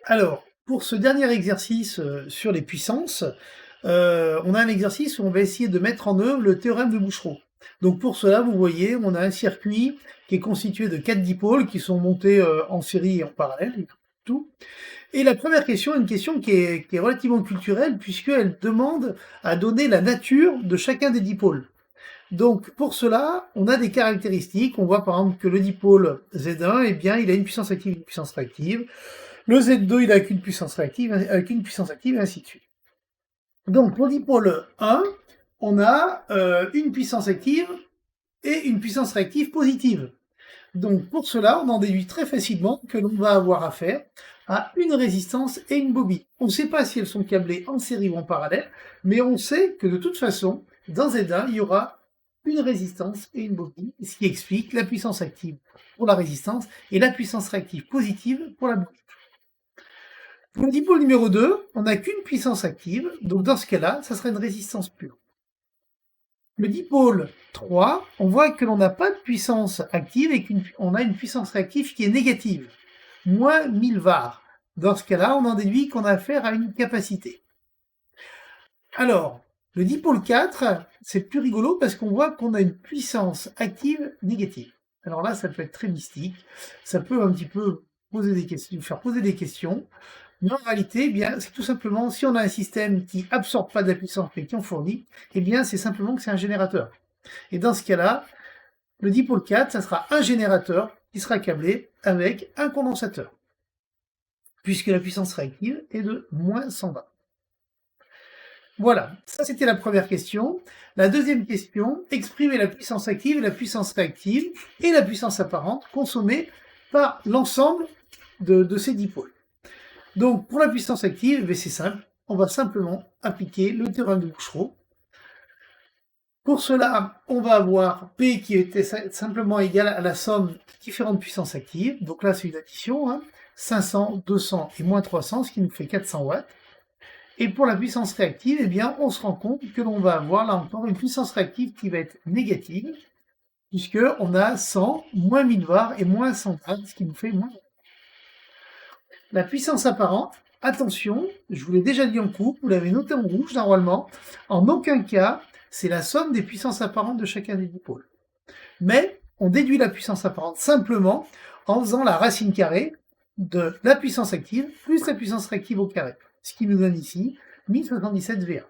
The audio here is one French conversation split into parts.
Alors, pour ce dernier exercice sur les puissances, on a un exercice où on va essayer de mettre en œuvre le théorème de Bouchereau. Donc pour cela, vous voyez, on a un circuit qui est constitué de 4 dipôles qui sont montés en série et en parallèle, tout. Et la première question est une question qui est relativement culturelle, puisqu'elle demande à donner la nature de chacun des dipôles. Donc pour cela, on a des caractéristiques. On voit par exemple que le dipôle Z1, eh bien, il a une puissance active et une puissance réactive. Le Z2, il a qu'une puissance réactive, et ainsi de suite. Donc pour le dipôle 1, on a une puissance active et une puissance réactive positive. Donc pour cela, on en déduit très facilement que l'on va avoir affaire à une résistance et une bobine. On ne sait pas si elles sont câblées en série ou en parallèle, mais on sait que de toute façon, dans Z1, il y aura une résistance et une bobine, ce qui explique la puissance active pour la résistance et la puissance réactive positive pour la bobine. Pour le dipôle numéro 2, on n'a qu'une puissance active, donc dans ce cas-là, ça serait une résistance pure. Le dipôle 3, on voit que l'on n'a pas de puissance active et qu'on a une puissance réactive qui est négative, moins 1000 var. Dans ce cas-là, on en déduit qu'on a affaire à une capacité. Alors, le dipôle 4, c'est plus rigolo parce qu'on voit qu'on a une puissance active négative. Alors là, ça peut être très mystique, ça peut un petit peu poser des questions, faire poser des questions. Mais en réalité, eh bien, c'est tout simplement, si on a un système qui absorbe pas de la puissance mais qui en fournit, eh bien, c'est simplement que c'est un générateur. Et dans ce cas-là, le dipôle 4, ça sera un générateur qui sera câblé avec un condensateur, puisque la puissance réactive est de moins 120. Voilà, ça c'était la première question. La deuxième question, exprimer la puissance active, la puissance réactive et la puissance apparente consommée par l'ensemble de ces dipôles. Donc, pour la puissance active, c'est simple, on va simplement appliquer le théorème de Bouchereau. Pour cela, on va avoir P qui était simplement égal à la somme de différentes puissances actives. Donc là, c'est une addition, 500, 200 et moins 300, ce qui nous fait 400 watts. Et pour la puissance réactive, eh bien, on se rend compte que l'on va avoir là encore une puissance réactive qui va être négative, puisqu'on a 100, moins 1000 var et moins 100 watts, ce qui nous fait moins. La puissance apparente, attention, je vous l'ai déjà dit en cours, vous l'avez noté en rouge normalement, en aucun cas, c'est la somme des puissances apparentes de chacun des dipôles. Mais on déduit la puissance apparente simplement en faisant la racine carrée de la puissance active plus la puissance réactive au carré, ce qui nous donne ici 1077 VA.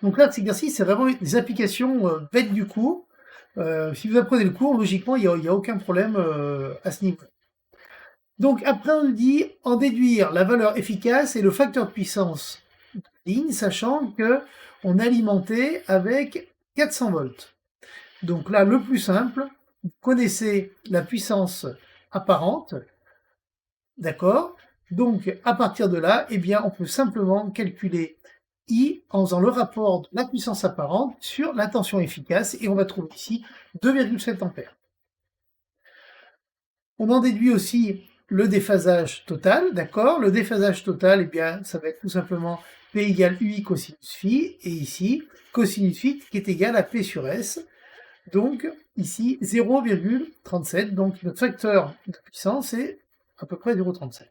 Donc là, cet exercice, c'est vraiment des applications bêtes du cours. Si vous apprenez le cours, logiquement, il n'y a aucun problème à ce niveau. Donc après, on nous dit en déduire la valeur efficace et le facteur de puissance de ligne, sachant que on est alimenté avec 400 volts. Donc là, le plus simple, vous connaissez la puissance apparente, d'accord? Donc à partir de là, eh bien, on peut simplement calculer I en faisant le rapport de la puissance apparente sur la tension efficace, et on va trouver ici 2,7 ampères. On en déduit aussi le déphasage total, d'accord? Le déphasage total, eh bien, ça va être tout simplement P égale UI cosinus phi, et ici, cosinus phi qui est égal à P sur S. Donc, ici, 0,37, donc notre facteur de puissance est à peu près 0,37.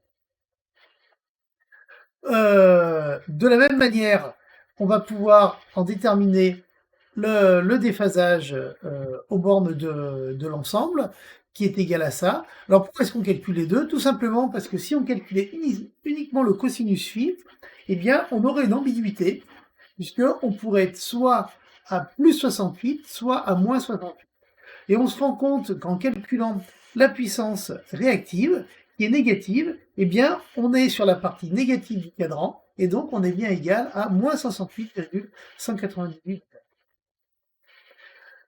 De la même manière, on va pouvoir en déterminer le déphasage aux bornes de l'ensemble, qui est égal à ça. Alors pourquoi est-ce qu'on calcule les deux? Tout simplement parce que si on calculait uniquement le cosinus phi, eh bien on aurait une ambiguïté, puisqu'on pourrait être soit à plus 68, soit à moins 68. Et on se rend compte qu'en calculant la puissance réactive, qui est négative, eh bien on est sur la partie négative du cadran, et donc on est bien égal à moins 68,198.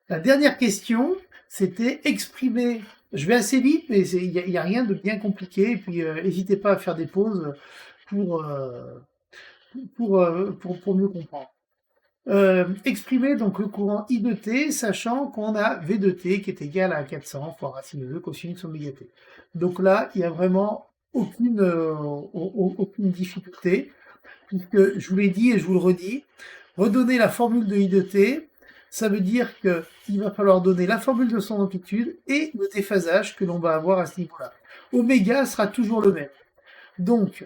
La dernière question, c'était exprimer. Je vais assez vite, mais il n'y a rien de bien compliqué. Et puis, n'hésitez pas à faire des pauses pour mieux comprendre. Exprimer donc le courant I de t, sachant qu'on a V de t qui est égal à 400 fois racine de 2 cosinus oméga t. Donc là, il n'y a vraiment aucune difficulté, puisque je vous l'ai dit et je vous le redis, redonner la formule de I de t, ça veut dire qu'il va falloir donner la formule de son amplitude et le déphasage que l'on va avoir à ce niveau-là. Oméga sera toujours le même. Donc,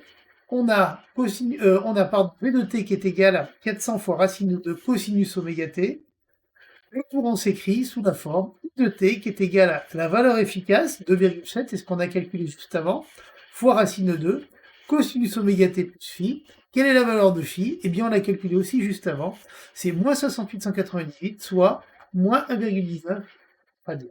on a, V de t qui est égal à 400 fois racine de cosinus oméga t. Le courant s'écrit sous la forme I de t qui est égal à la valeur efficace, 2,7, c'est ce qu'on a calculé juste avant, fois racine de 2, cosinus oméga t plus phi. Quelle est la valeur de phi? Eh bien, on l'a calculé aussi juste avant. C'est moins 68,198, soit moins 1,19 radian.